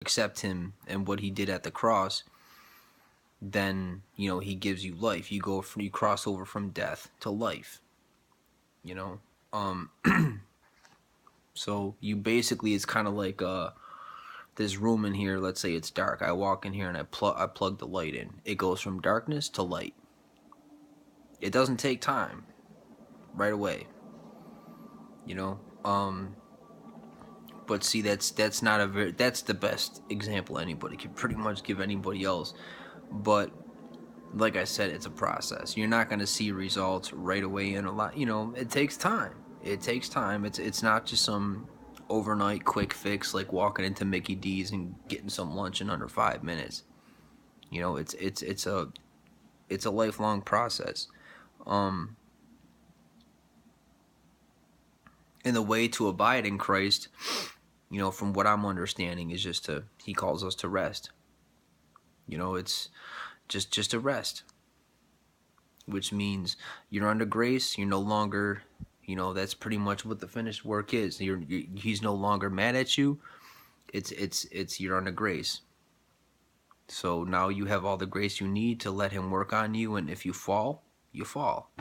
accept him and what he did at the cross, then, you know, he gives you life. You cross over from death to life, you know. Um so you basically, it's kind of like this room in here, let's say it's dark. I walk in here and I plug the light in. It goes from darkness to light. It doesn't take time. Right away. You know? But see, that's not a very, that's the best example anybody can pretty much give anybody else. But like I said, it's a process. You're not going to see results right away in a lot. You know, it takes time. It takes time. It's not just some overnight quick fix like walking into Mickey D's and getting some lunch in under 5 minutes. You know, it's a lifelong process. Um, and the way to abide in Christ, you know, from what I'm understanding, is just to, he calls us to rest. You know, it's just to rest, which means you're under grace. You're no longer, you know, that's pretty much what the finished work is. He's no longer mad at you. It's you're under grace. So now you have all the grace you need to let him work on you, and if you fall, you fall.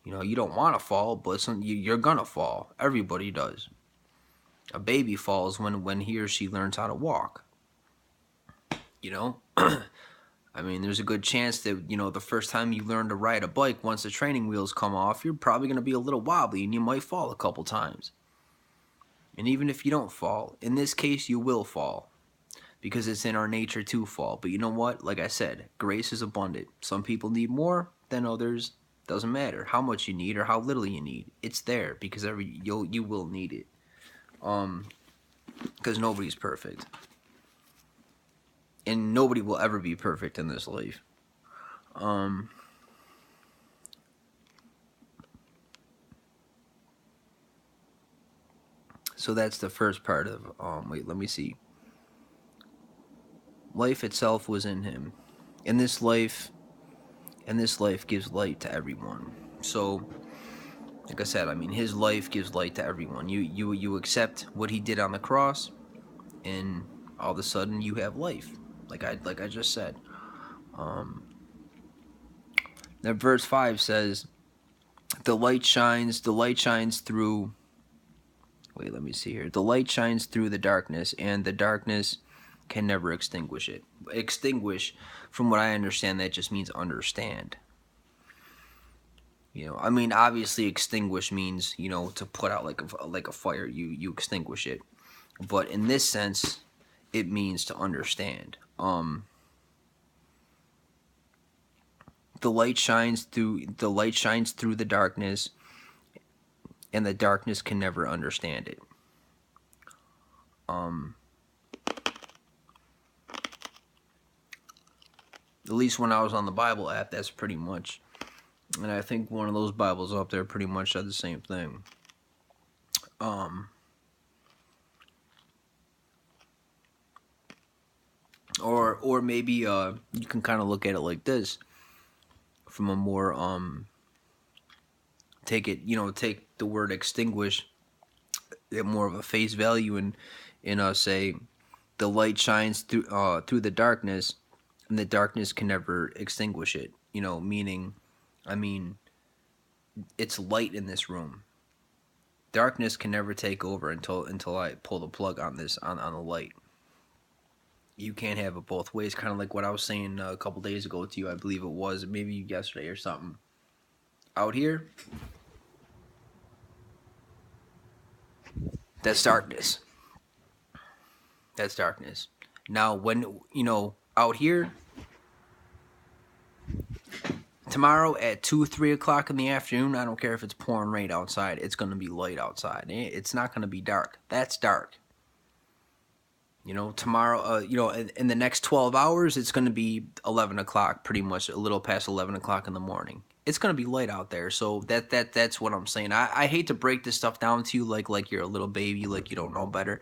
You know, you don't want to fall, but you're gonna fall. Everybody does. A baby falls when he or she learns how to walk. You know, I mean, there's a good chance that, you know, the first time you learn to ride a bike, once the training wheels come off, you're probably going to be a little wobbly and you might fall a couple times. And even if you don't fall, in this case, you will fall because it's in our nature to fall. But you know what? Like I said, grace is abundant. Some people need more than others. Doesn't matter how much you need or how little you need. It's there because you will need it. Because nobody's perfect. And nobody will ever be perfect in this life. So that's the first part of, wait, let me see. Life itself was in him. And this life gives light to everyone. So, like I said, I mean, his life gives light to everyone. You accept what he did on the cross, and all of a sudden you have life. Like I just said. That verse 5 says, the light shines through, wait, let me see here. The light shines through the darkness, and the darkness can never extinguish it. Extinguish, from what I understand, that just means understand. You know, I mean, obviously extinguish means, you know, to put out like a fire. You extinguish it. But in this sense, it means to understand. The light shines through the darkness, and the darkness can never understand it. At least when I was on the Bible app, that's pretty much, and I think one of those Bibles up there pretty much said the same thing. Or maybe you can kind of look at it like this, from a more take the word extinguish at more of a face value, and say the light shines through the darkness, and the darkness can never extinguish it. You know, meaning, I mean, it's light in this room. Darkness can never take over until I pull the plug on this on the light. You can't have it both ways. Kind of like what I was saying a couple days ago to you. I believe it was maybe yesterday or something. Out here, that's darkness. That's darkness. Now, when, you know, out here, tomorrow at 2, 3 o'clock in the afternoon, I don't care if it's pouring rain outside, it's going to be light outside. It's not going to be dark. That's dark. You know, tomorrow, you know, in the next 12 hours, it's going to be 11 o'clock, pretty much a little past 11 o'clock in the morning. It's going to be light out there. So that's what I'm saying. I hate to break this stuff down to you like you're a little baby, like you don't know better.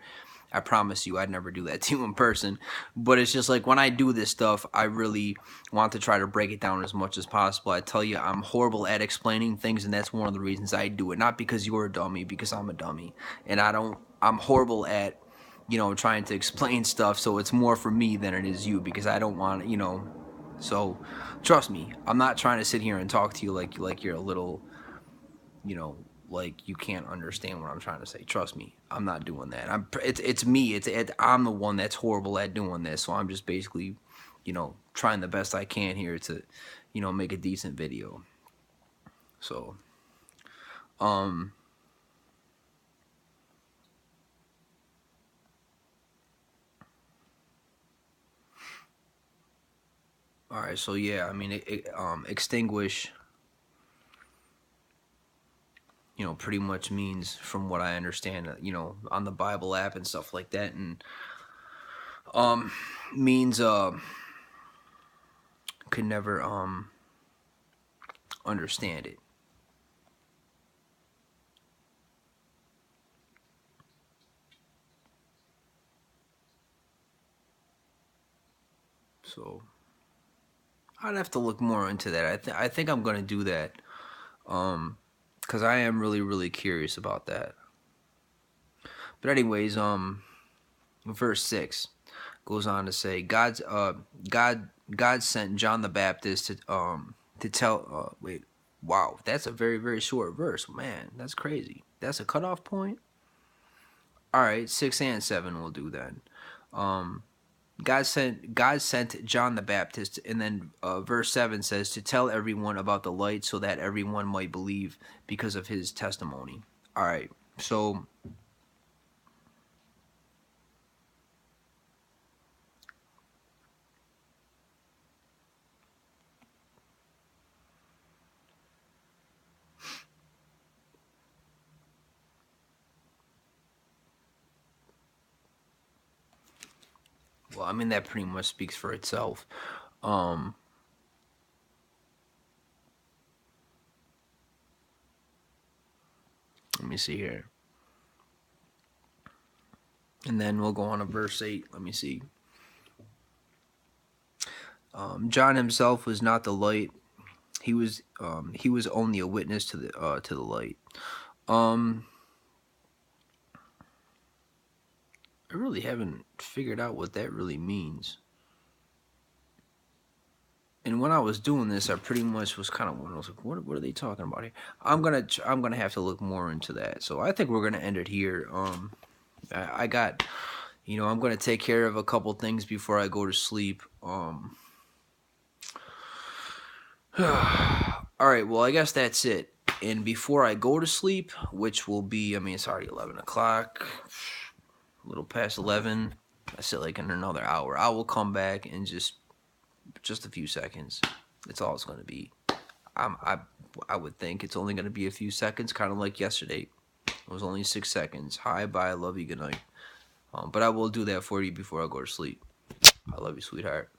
I promise you I'd never do that to you in person. But it's just like when I do this stuff, I really want to try to break it down as much as possible. I tell you, I'm horrible at explaining things, and that's one of the reasons I do it. Not because you're a dummy, because I'm a dummy. And I'm horrible at trying to explain stuff, so it's more for me than it is you, because I don't want, so trust me, I'm not trying to sit here and talk to you like you're a little, you know, like you can't understand what I'm trying to say. Trust me, I'm not doing that. It's me. I'm the one that's horrible at doing this. So I'm just basically, trying the best I can here to, make a decent video. So, um, all right. So yeah, I mean, extinguish, pretty much means, from what I understand, on the Bible app and stuff like that, and means could never understand it. So I'd have to look more into that. I think I'm gonna do that, because I am really really curious about that. But anyways, verse 6 goes on to say, God sent John the Baptist to tell. Wait, wow, that's a very very short verse, man. That's crazy. That's a cutoff point. All right, 6 and 7 will do then. Um, God sent John the Baptist, and then verse 7 says, to tell everyone about the light, so that everyone might believe because of his testimony. All right, so well, I mean, that pretty much speaks for itself. Um, Let me see here. And then we'll go on to verse 8. Let me see. John himself was not the light. He was only a witness to the light. Um, I really haven't figured out what that really means. And when I was doing this, I pretty much was kind of wondering, I was like, what are they talking about here? I'm gonna have to look more into that. So I think we're gonna end it here. I got, I'm gonna take care of a couple things before I go to sleep. All right, well, I guess that's it. And before I go to sleep, which will be, I mean, it's already 11 o'clock, a little past 11. I said like in another hour, I will come back in just a few seconds. That's all it's going to be. I would think it's only going to be a few seconds, kind of like yesterday. It was only 6 seconds. Hi, bye, love you, good night. But I will do that for you before I go to sleep. I love you, sweetheart.